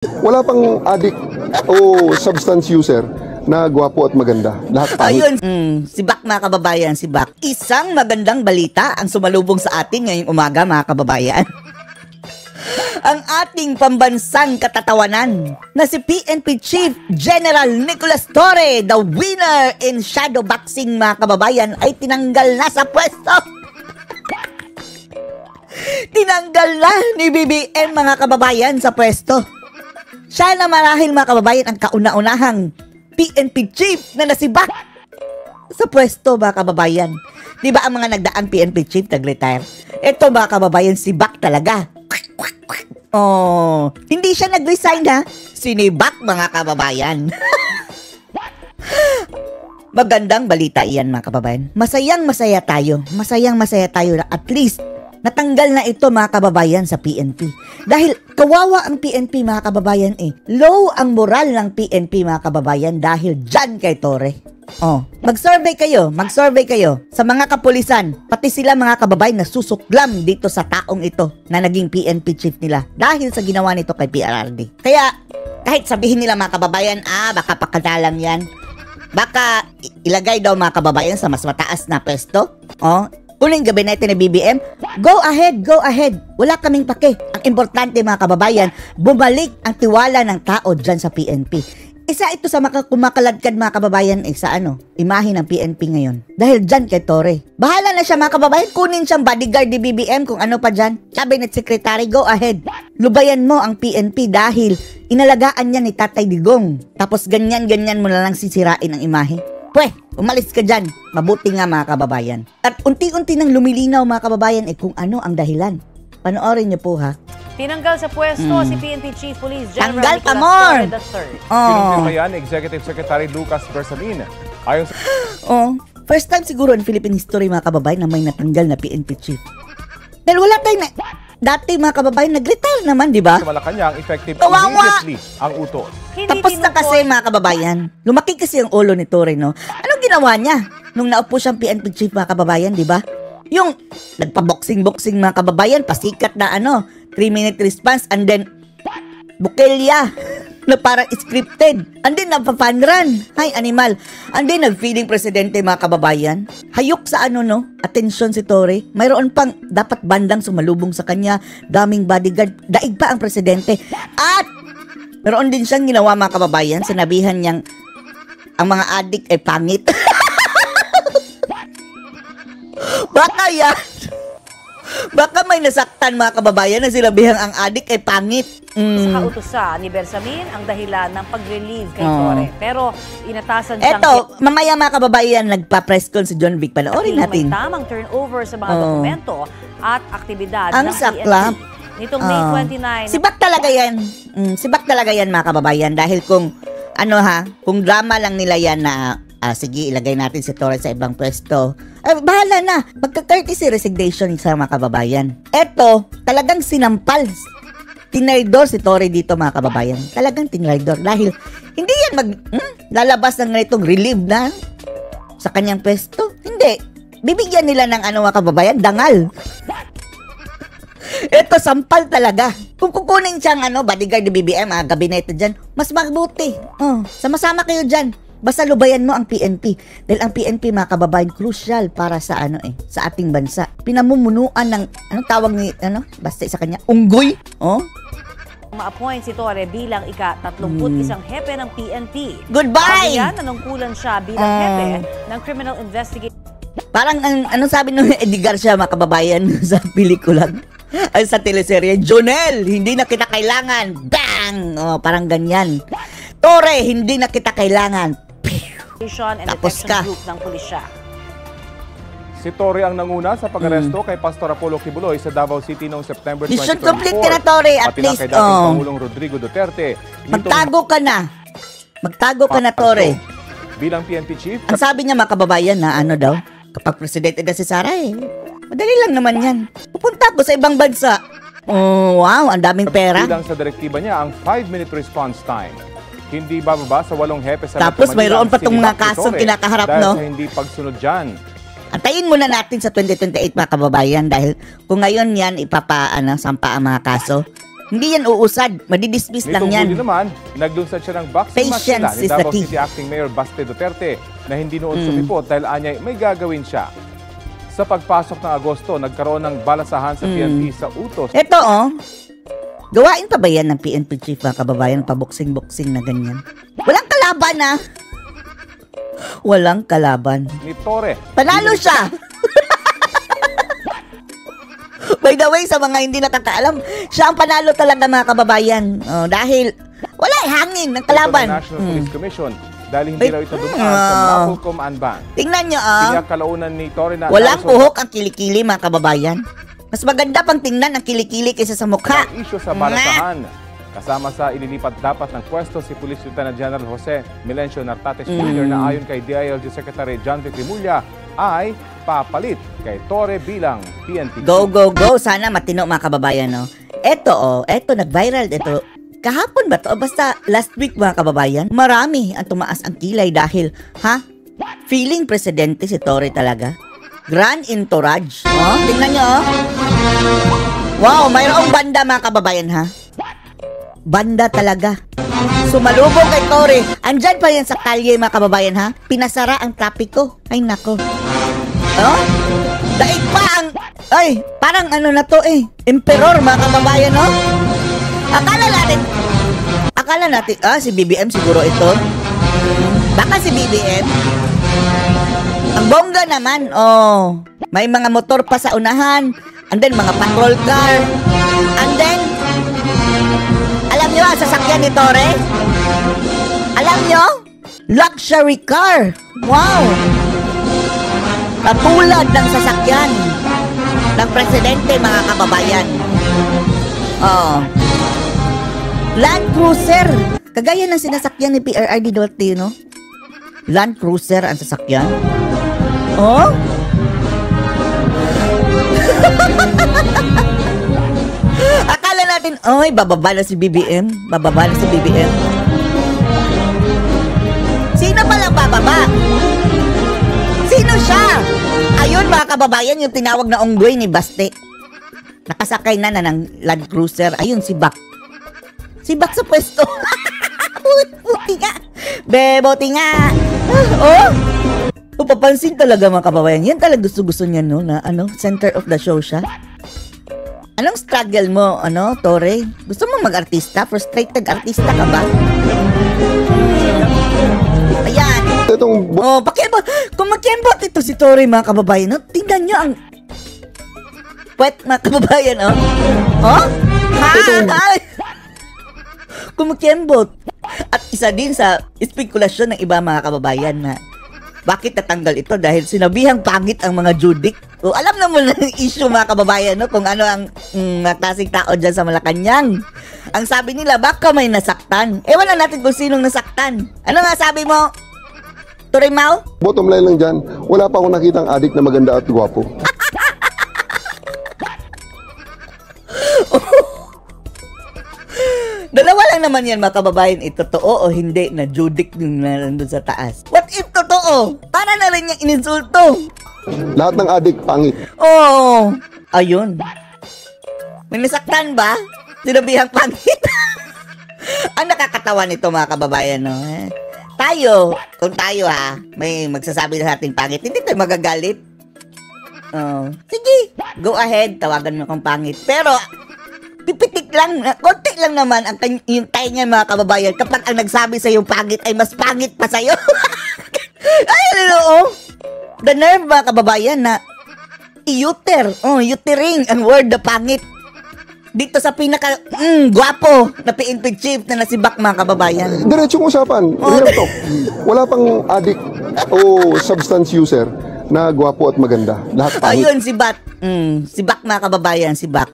Wala pang addict o substance user na gwapo at maganda. Lahat pangit. Ayun, si Bak mga kababayan, si Bak. Isang magandang balita ang sumalubong sa atin ngayong umaga mga kababayan. Ang ating pambansang katatawanan na si PNP Chief General Nicolas Torre, the winner in shadow boxing mga kababayan, ay tinanggal na sa pwesto. Tinanggal na ni BBM mga kababayan sa pwesto. Siya na marahil mga kababayan ang kauna-unahang PNP Chief na nasibak sa pwesto mga kababayan. Di ba ang mga nagdaang PNP Chief nag-retire? Ito mga kababayan, si Bak talaga. Oh, hindi siya nag-resign ha. Sinibak mga kababayan. Magandang balita iyan mga kababayan. Masayang-masaya tayo. Masayang-masaya tayo na at least natanggal na ito mga kababayan sa PNP. Dahil kawawa ang PNP mga kababayan eh. Low ang moral ng PNP mga kababayan dahil dyan kay Torre. Oh, mag-survey kayo sa mga kapulisan, pati sila mga kababayan na susuklam dito sa taong ito na naging PNP chief nila dahil sa ginawa nito kay PRRD. Kaya kahit sabihin nila mga kababayan, baka pakadalang yan. Baka ilagay daw mga kababayan sa mas mataas na pwesto. Oh, uling gabinete ni BBM, go ahead. Wala kaming pake. Ang importante mga kababayan, bumalik ang tiwala ng tao dyan sa PNP. Isa ito sa kumakaladkad mga kababayan sa imahe ng PNP ngayon. Dahil dyan kay Torre. Bahala na siya mga kababayan, kunin siyang bodyguard ni BBM kung ano pa dyan. Cabinet Secretary, go ahead. Lubayan mo ang PNP dahil inalagaan niya ni Tatay Digong. Tapos ganyan mo na lang sisirain ang imahe. Pweh, umalis ka dyan. Mabuti nga mga kababayan. At unti-unti nang lumilinaw mga kababayan kung ano ang dahilan. Panoorin niyo po ha. Tinanggal sa pwesto si PNP Chief Police General Tanggal ka Nicolas more! Torre III. Kinumpirmayan Executive Secretary Lucas Bersamin. Ayon sa First time siguro in Philippine history mga kababayan na may natanggal na PNP Chief. Dahil wala tayong dati mga kababayan nag-retire naman, di ba? Malacanang, effective Kawawa! immediately ang utos. Tapos na kasi mga kababayan. Lumaki kasi ang ulo ni Torre, no? Anong ginawa niya nung naupo siyang PNP Chief mga kababayan, di ba? Yung nagpa-boxing mga kababayan, pasikat na 3-minute response, and then bukelya na parang scripted, and then nagpa-fun run, hay animal, and then nag-feeding presidente mga kababayan. Hayok sa atensyon si Torre. Mayroon pang dapat bandang sumalubong sa kanya, daming bodyguard, daig pa ang presidente. At meron din siyang ginawa mga kababayan, sinabihan niyang ang mga adik ay pangit. Baka may nasaktan mga kababayan na silabihang ang adik ay pangit. Sa kautusan ni Bersamin ang dahilan ng pag-relieve kay Torre. Pero inatasan siyang... Eto, mamaya mga kababayan, nagpa-press con si John Vic. Panoorin natin. May tamang turnover sa mga dokumento at aktibidad ang ng saklap. PNP. Nitong May 29... Sibak talaga yan. Sibak talaga yan mga kababayan. Dahil kung kung drama lang nila yan na sige, ilagay natin si Torre sa ibang pwesto. Bahala na. Magka-courtesy resignation sa mga kababayan. Eto, talagang sinampal. Tinaydor si Torre dito mga kababayan. Talagang tinaydor. Dahil hindi yan lalabas ng ganitong relieve na sa kanyang pwesto. Hindi. Bibigyan nila ng mga kababayan, dangal. Eto, sampal talaga. Kung kukunin siyang bodyguard ni BBM, gabinete dyan, mas mabuti. Sama-sama kayo dyan. Basta lubayan mo ang PNP. Dahil ang PNP mga kababayan, crucial para sa sa ating bansa. Pinamumunuan ng, tawag ni, basta sa kanya, unggoy. Ma-appoint si Torre bilang ika-31 hepe ng PNP. Goodbye! Yan, nanungkulan siya bilang hepe ng criminal investigation. Parang, sabi nung Edgar siya mga kababayan sa pelikula, sa teleserye, Jonel, hindi na kita kailangan. Bang! Parang ganyan. Torre, hindi na kita kailangan. And Tapos detection ka. group ng pulisya. Si Torre ang nanguna sa pag-aresto kay Pastor Apollo Kibuloy sa Davao City noong September 2024. Mission complete ka na, Torre, at Pati na least. kay dating Pangulong Rodrigo Duterte. Magtago ka na. Magtago ka na, Torre. Bilang PNP chief, Ang sabi niya mga kababayan na daw, kapag presidente na si Sara madali lang naman yan. Pupunta ako sa ibang bansa. Wow, ang daming pera. bilang sa direktiba niya ang 5-minute response time. Hindi bababa sa 8 hepe sa Tapos Metro Manila mayroon pa tong mga sinibak ni kasong Torre kinakaharap, dahil no? sa hindi pagsunod dyan. Antayin muna natin sa 2028 mga kababayan dahil kung ngayon yan sampa ang mga kaso, Hindi yan uusad. Madidismiss lang Nitong yan. huli naman, naglunsad siya ng boxing match Patience nila ni is the Davao key. City Acting Mayor Baste Duterte na hindi noon sumipot dahil anyay may gagawin siya. Sa pagpasok ng Agosto, nagkaroon ng balasahan sa PNP sa utos. Ito gawain pa ba yan ng PNP chief mga kababayan? Paboksing-boksing na ganyan. Walang kalaban na. Walang kalaban. Ni Torre. Panalo siya! By the way, sa mga hindi nakakaalam, siya ang panalo talaga mga kababayan. Dahil wala hangin ng kalaban. Ito ng National Police Commission dahil hindi Ay, raw ito dumaan sa NAPOLCOM Anban. Tingnan nyo Kaya kalaunan ni Torre na walang puhok ang kilikili mga kababayan. Mas maganda pang tingnan ang kilikili kaysa sa mukha. ang issue sa balasahan. Kasama sa ililipat dapat ng pwesto si Police Lieutenant General Jose Melencio Nartates Jr. na ayon kay DILG Secretary John Vic Rimulya ay papalit kay Torre bilang PNP. Go, go, go. Sana matino mga kababayan, no? Eto nag-viral. Ito, kahapon ba to? O basta last week mga kababayan, marami ang tumaas ang kilay dahil, feeling presidente si Torre talaga. Grand entourage. Tingnan nyo, Wow, mayroong banda mga kababayan, Banda talaga. Sumalubong kay Torre. Andyan pa yan sa kalye mga kababayan, Pinasara ang trapiko. Ay, nako. Daig pa ang... Ay, parang ano na to emperor mga kababayan, Akala natin, si BBM siguro ito. Baka si BBM. Ang bongga naman, may mga motor pa sa unahan. And then, mga patrol car. And then, alam nyo ang sasakyan ni Torre? Alam nyo? Luxury car. Wow! Katulad ng sasakyan ng presidente, mga kababayan. Land Cruiser. Kagaya ng sinasakyan ni PRRD Duterte, no? Land Cruiser ang sasakyan. Akala natin, bababa na si BBM. Bababa na si BBM. Sino palang bababa? Sino siya? Ayun mga kababayan, yung tinawag na onggoy ni Baste. Nakasakay na ng Land Cruiser. Ayun, si Bak. Si Bak sa pwesto. Buti nga. Buti nga. Papansin talaga mga kababayan. Yan talaga gusto niya, no? Na center of the show siya. Anong struggle mo, Torre? Gusto mo mag-artista? Frustrated artista ka ba? Ayan. Kung mag-kembot ito si Torre, mga kababayan, tingnan nyo ang puwet, mga kababayan, Kung mag-kembot. At isa din sa espekulasyon ng iba, mga kababayan, na bakit natanggal ito? Dahil sinabihang pangit ang mga judik. Alam naman ang issue mga kababayan, kung ano ang klaseng tao dyan sa Malacanang. Ang sabi nila, baka may nasaktan. Ewan na natin kung sinong nasaktan. Ano nga sabi mo, Turimao? Bottom line lang dyan, wala pa akong nakitang adik na maganda at gwapo. Dalawa lang naman yan mga kababayan, totoo o hindi na judik yung nandun sa taas. What if totoo? Para na rin yung ininsulto. Lahat ng adik, pangit. Ayun. May nasaktan ba? Sinabihang pangit. Ang nakakatawa nito mga kababayan, no? Kung tayo may magsasabi sa ating pangit, hindi tayo magagalit. Sige, go ahead, tawagan mo kong pangit. Pero, pipitik lang, konti lang naman yung tayo niya mga kababayan kapag ang nagsabi sa yung pangit ay mas pangit pa sa'yo. Ay, the nerve mga kababayan na utering ang word na pangit. Dito sa pinaka gwapo na PNP chief na nasibak mga kababayan. Diretsong usapan, real talk. Wala pang adik o substance user na gwapo at maganda. Lahat pangit. Ayun, si Bak mga kababayan, si Bak.